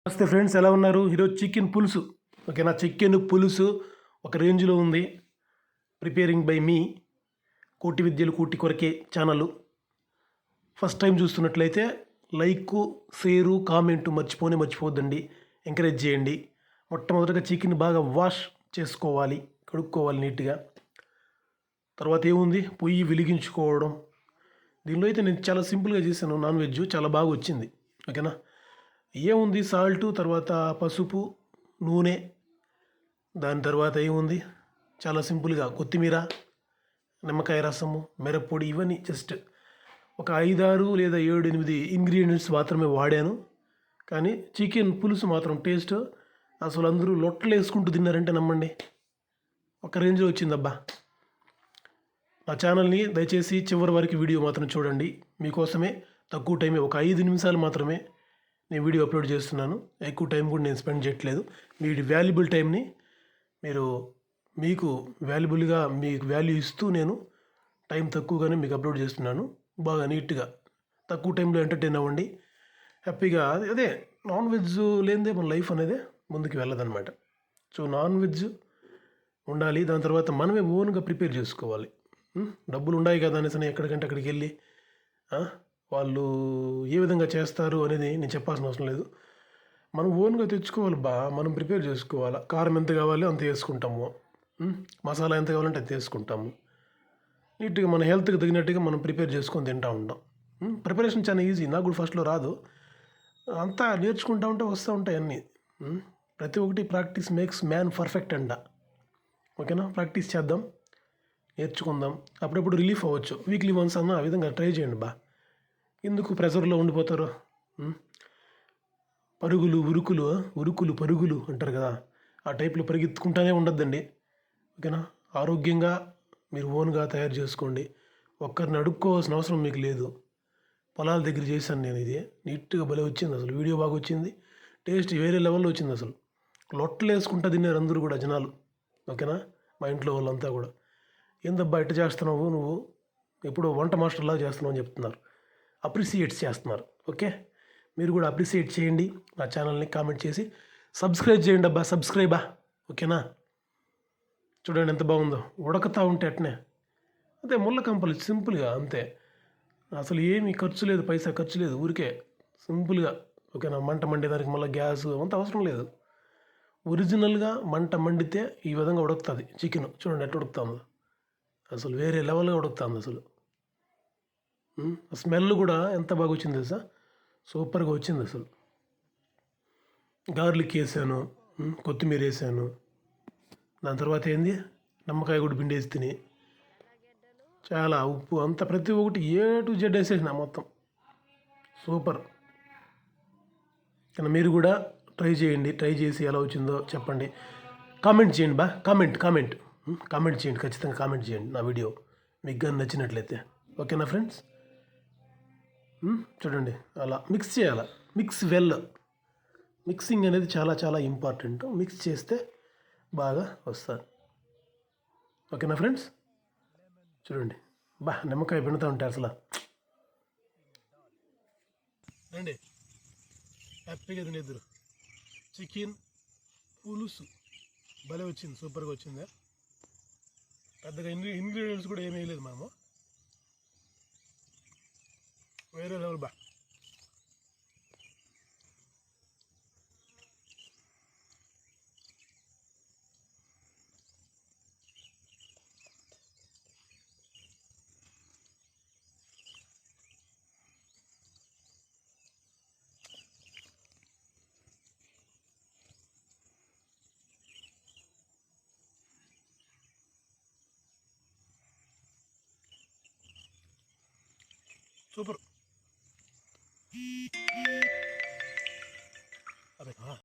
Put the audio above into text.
నమస్తే ఫ్రెండ్స్, ఎలా ఉన్నారు? ఈరోజు చికెన్ పులుసు. ఓకేనా, చికెన్ పులుసు ఒక రేంజ్లో ఉంది. ప్రిపేరింగ్ బై మీ కోటి విద్యలు కోటి కొరకే ఛానల్. ఫస్ట్ టైం చూస్తున్నట్లయితే లైక్, షేరు, కామెంట్ మర్చిపోవద్దండి. ఎంకరేజ్ చేయండి. మొట్టమొదటిగా చికెన్ బాగా వాష్ చేసుకోవాలి, కడుక్కోవాలి నీట్గా. తర్వాత ఏముంది, పొయ్యి వెలిగించుకోవడం. దీనిలో అయితే నేను చాలా సింపుల్గా చేశాను. నాన్ వెజ్ చాలా బాగా వచ్చింది. ఓకేనా, ఏముంది, సాల్టు, తర్వాత పసుపు, నూనె, దాని తర్వాత ఏముంది, చాలా సింపుల్గా కొత్తిమీర, నిమ్మకాయ రసము, మిరప్పొడి, ఇవన్నీ జస్ట్ ఒక 5-6 లేదా 7-8 ఇంగ్రీడియంట్స్ మాత్రమే వాడాను. కానీ చికెన్ పులుసు మాత్రం టేస్ట్ అసలు అందరూ లొట్టలు వేసుకుంటూ తిన్నారంటే నమ్మండి, ఒక రేంజ్లో వచ్చిందబ్బా. నా ఛానల్ని దయచేసి చివరి వరకు వీడియో మాత్రం చూడండి. మీకోసమే తక్కువ టైమే, ఒక 5 నిమిషాలు మాత్రమే నేను వీడియో అప్లోడ్ చేస్తున్నాను. ఎక్కువ టైం కూడా నేను స్పెండ్ చేయట్లేదు. మీ వాల్యుబుల్ టైంని మీకు వాల్యుబుల్గా మీకు వాల్యూ ఇస్తూ నేను టైం తక్కువగానే మీకు అప్లోడ్ చేస్తున్నాను. బాగా నీట్గా తక్కువ టైంలో ఎంటర్టైన్ అవ్వండి, హ్యాపీగా. అదే నాన్ వెజ్ లేనిదే మన లైఫ్ అనేది ముందుకు వెళ్ళదన్నమాట. సో నాన్ వెజ్ ఉండాలి. దాని తర్వాత మనమే ఓన్గా ప్రిపేర్ చేసుకోవాలి. డబ్బులు ఉన్నాయి కదా అనేసి ఎక్కడికంటే అక్కడికి వెళ్ళి వాళ్ళు ఏ విధంగా చేస్తారు అనేది నేను చెప్పాల్సిన అవసరం లేదు. మనం ఓన్గా తెచ్చుకోవాలి మనం ప్రిపేర్ చేసుకోవాలి. కారం ఎంత కావాలో అంత వేసుకుంటాము, మసాలా ఎంత కావాలంటే అది వేసుకుంటాము. నీట్గా మన హెల్త్కి తగినట్టుగా మనం ప్రిపేర్ చేసుకొని తింటూ ఉంటాం. ప్రిపరేషన్ చాలా ఈజీ. నాకు కూడా ఫస్ట్లో రాదు, అంతా నేర్చుకుంటూ ఉంటే వస్తూ ఉంటాయి అన్నీ. ప్రతి ఒక్కటి ప్రాక్టీస్ మేక్స్ మ్యాన్ పర్ఫెక్ట్ అంట. ఓకేనా, ప్రాక్టీస్ చేద్దాం, నేర్చుకుందాం. అప్పుడప్పుడు రిలీఫ్ అవ్వచ్చు. వీక్లీ వన్స్ అన్న ఆ విధంగా ట్రై చేయండి ఎందుకు ప్రెషర్లో ఉండిపోతారు? ఉరుకులు పరుగులు అంటారు కదా, ఆ టైప్లో పరిగెత్తుకుంటూనే ఉండద్దండి. ఓకేనా, ఆరోగ్యంగా మీరు ఓన్గా తయారు చేసుకోండి. ఒక్కరిని అడుక్కోవాల్సిన అవసరం మీకు లేదు. పొలాల దగ్గర చేశాను నేను. ఇది నీట్గా భలే వచ్చింది. అసలు వీడియో బాగా వచ్చింది, టేస్ట్ వేరే లెవెల్లో వచ్చింది. అసలు లొట్టలు వేసుకుంటా తిన్నారు అందరూ కూడా జనాలు. ఓకేనా, మా ఇంట్లో వాళ్ళంతా కూడా ఏందబ్బా ఎట్ట చేస్తున్నావు నువ్వు, ఎప్పుడు వంట మాస్టర్లాగా చేస్తున్నావు అని చెప్తున్నారు, అప్రిసియేట్ చేస్తున్నారు. ఓకే, మీరు కూడా అప్రిసియేట్ చేయండి. నా ఛానల్ని కామెంట్ చేసి సబ్స్క్రైబ్ చేయండి అబ్బా, సబ్స్క్రైబా. ఓకేనా, చూడండి ఎంత బాగుందో, ఉడకతా ఉంటే అట్నే. అదే ముళ్ళ కంపలు సింపుల్గా అంతే. అసలు ఏమీ ఖర్చు లేదు, పైసా ఖర్చు లేదు, ఊరికే సింపుల్గా. ఓకేనా, మంట మండేదానికి మళ్ళీ గ్యాస్ అంత అవసరం లేదు. ఒరిజినల్గా మంట మండితే ఈ విధంగా ఉడుకుతుంది చికెన్. చూడండి ఎట్లా ఉడుకుతుందో, అసలు వేరే లెవెల్గా ఉడుకుతుంది. అసలు స్మెల్ కూడా ఎంత బాగా వచ్చింది తెలుసా, సూపర్గా వచ్చింది. అసలు గార్లిక్ వేసాను, కొత్తిమీర వేసాను, దాని తర్వాత ఏంది, నిమ్మకాయ కూడా పిండేసి తిని, చాలా ఉప్పు అంత ప్రతి ఒక్కటి A to Z వేసేసిన మొత్తం. సూపర్. కానీ మీరు కూడా ట్రై చేయండి. ట్రై చేసి ఎలా వచ్చిందో చెప్పండి. కామెంట్ చేయండి కామెంట్ చేయండి, ఖచ్చితంగా కామెంట్ చేయండి నా వీడియో మీకు కానీ నచ్చినట్లయితే. ఓకేనా ఫ్రెండ్స్, చూడండి అలా మిక్స్ చేయాలి. మిక్సింగ్ అనేది చాలా చాలా ఇంపార్టెంట్. మిక్స్ చేస్తే బాగా వస్తుంది. ఓకేనా ఫ్రెండ్స్, చూడండి నిమ్మకాయ పిండుతూ ఉంటే అసలు రండి హ్యాపీగా తినేద్దరు. చికెన్ పులుసు భలే వచ్చింది, సూపర్గా వచ్చింది. పెద్దగా ఇంగ్రీడియంట్స్ కూడా ఏమీ వేయలేదు మనము, వేరే లెవెల్ సూపర్. అదే